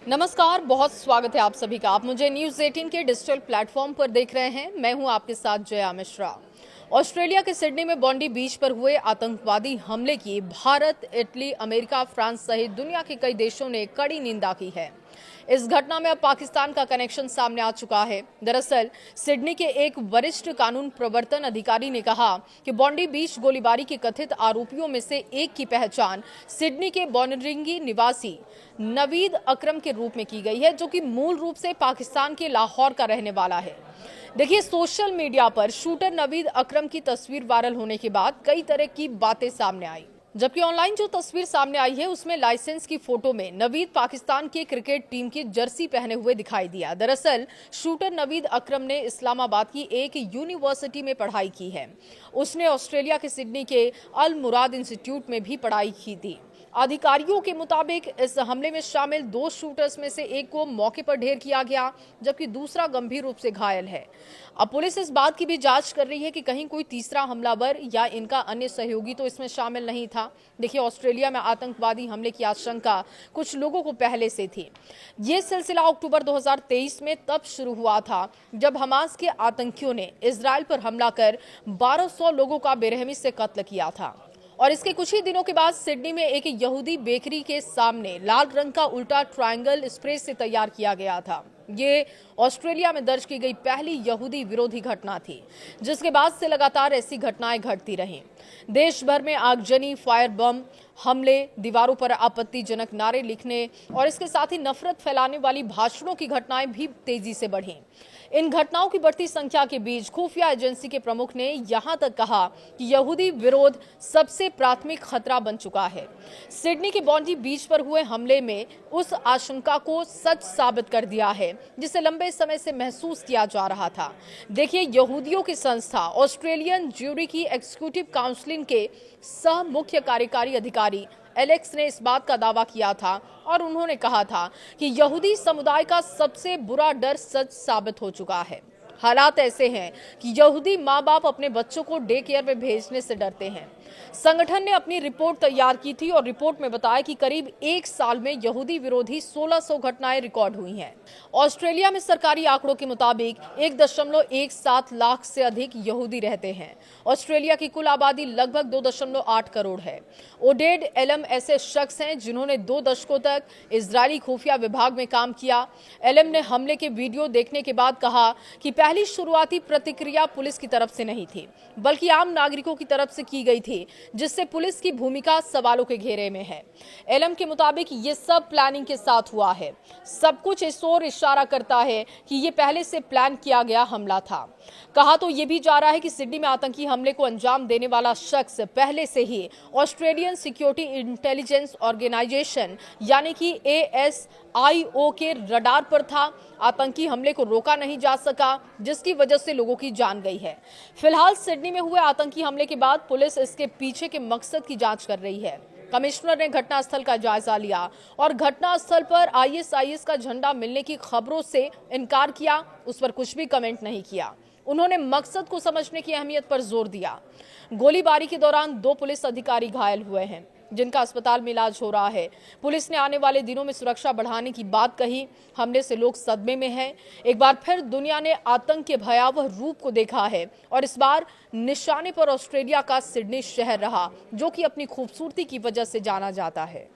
नमस्कार, बहुत स्वागत है आप सभी का। आप मुझे न्यूज़ 18 के डिजिटल प्लेटफॉर्म पर देख रहे हैं। मैं हूं आपके साथ जया मिश्रा। ऑस्ट्रेलिया के सिडनी में बॉन्डी बीच पर हुए आतंकवादी हमले की भारत, इटली, अमेरिका, फ्रांस सहित दुनिया के कई देशों ने कड़ी निंदा की है। इस घटना में अब पाकिस्तान का कनेक्शन सामने आ चुका है। दरअसल सिडनी के एक वरिष्ठ कानून प्रवर्तन अधिकारी ने कहा कि बॉन्डी बीच गोलीबारी के कथित आरोपियों में से एक की पहचान सिडनी के बोनरिंगी निवासी नवीद अकरम के रूप में की गई है, जो कि मूल रूप से पाकिस्तान के लाहौर का रहने वाला है। देखिए, सोशल मीडिया पर शूटर नवीद अकरम की तस्वीर वायरल होने के बाद कई तरह की बातें सामने आई, जबकि ऑनलाइन जो तस्वीर सामने आई है उसमें लाइसेंस की फोटो में नवीद पाकिस्तान के क्रिकेट टीम की जर्सी पहने हुए दिखाई दिया। दरअसल शूटर नवीद अकरम ने इस्लामाबाद की एक यूनिवर्सिटी में पढ़ाई की है। उसने ऑस्ट्रेलिया के सिडनी के अल मुराद इंस्टीट्यूट में भी पढ़ाई की थी। अधिकारियों के मुताबिक इस हमले में शामिल दो शूटर्स में से एक को मौके पर ढेर किया गया, जबकि दूसरा गंभीर रूप से घायल है। अब पुलिस इस बात की भी जांच कर रही है कि कहीं कोई तीसरा हमलावर या इनका अन्य सहयोगी तो इसमें शामिल नहीं था। देखिए, ऑस्ट्रेलिया में आतंकवादी हमले की आशंका कुछ लोगों को पहले से थी। ये सिलसिला अक्टूबर 2023 में तब शुरू हुआ था जब हमास के आतंकियों ने इजराइल पर हमला कर 1200 लोगों का बेरहमी से कत्ल किया था। और इसके कुछ ही दिनों के बाद सिडनी में एक यहूदी बेकरी के सामने लाल रंग का उल्टा ट्रायंगल स्प्रे से तैयार किया गया था। ये ऑस्ट्रेलिया में दर्ज की गई पहली यहूदी विरोधी घटना थी, जिसके बाद से लगातार ऐसी घटनाएं घटती रहीं। देश भर में आगजनी, फायर बम हमले, दीवारों पर आपत्तिजनक नारे लिखने और इसके साथ ही नफरत फैलाने वाली भाषणों की घटनाएं भी तेजी से बढ़ीं। इन घटनाओं की बढ़ती संख्या के बीच खुफिया एजेंसी के प्रमुख ने यहां तक कहा कि यहूदी विरोध सबसे प्राथमिक खतरा बन चुका है। सिडनी के बॉन्डी बीच पर हुए हमले में उस आशंका को सच साबित कर दिया है जिसे लंबे समय से महसूस किया जा रहा था। देखिए, यहूदियों की संस्था ऑस्ट्रेलियन ज्यूरी की एग्जीक्यूटिव काउंसिल के सह मुख्य कार्यकारी अधिकारी एलेक्स ने इस बात का दावा किया था और उन्होंने कहा था कि यहूदी समुदाय का सबसे बुरा डर सच साबित हो चुका है। हालात ऐसे हैं कि यहूदी माँ बाप अपने बच्चों को डे केयर में भेजने से डरते हैं। संगठन ने अपनी रिपोर्ट तैयार की थी और रिपोर्ट में बताया कि करीब एक साल में यहूदी विरोधी 1600 घटनाएं रिकॉर्ड हुई हैं। ऑस्ट्रेलिया में सरकारी आंकड़ों के मुताबिक 1.17 लाख से अधिक यहूदी रहते हैं। ऑस्ट्रेलिया की कुल आबादी लगभग 2.8 करोड़ है। ओडेड एलम ऐसे शख्स हैं जिन्होंने 2 दशकों तक इजरायली खुफिया विभाग में काम किया। एलम ने हमले के वीडियो देखने के बाद कहा कि पहली शुरुआती प्रतिक्रिया पुलिस की तरफ से नहीं थी, बल्कि आम नागरिकों की तरफ से की गई थी, जिससे पुलिस की भूमिका सवालों के घेरे में है। एलम के मुताबिक ये सब प्लानिंग के साथ हुआ है। सब कुछ इस ओर इशारा करता है कि ये पहले से प्लान किया गया हमला था। कहा तो ये भी जा रहा है कि सिडनी में आतंकी हमले को अंजाम देने वाला शख्स पहले से ही ऑस्ट्रेलियन सिक्योरिटी इंटेलिजेंस ऑर्गेनाइजेशन यानी कि ASIO के रडार पर था। आतंकी हमले को रोका नहीं जा सका, जिसकी वजह से लोगों की जान गई है। फिलहाल सिडनी में हुए आतंकी हमले के बाद पुलिस इसके पीछे के मकसद की जांच कर रही है। कमिश्नर ने घटनास्थल का जायजा लिया और घटनास्थल पर ISIS का झंडा मिलने की खबरों से इनकार किया, उस पर कुछ भी कमेंट नहीं किया। उन्होंने मकसद को समझने की अहमियत पर जोर दिया। गोलीबारी के दौरान 2 पुलिस अधिकारी घायल हुए हैं, जिनका अस्पताल में इलाज हो रहा है। पुलिस ने आने वाले दिनों में सुरक्षा बढ़ाने की बात कही। हमले से लोग सदमे में हैं। एक बार फिर दुनिया ने आतंक के भयावह रूप को देखा है और इस बार निशाने पर ऑस्ट्रेलिया का सिडनी शहर रहा, जो कि अपनी खूबसूरती की वजह से जाना जाता है।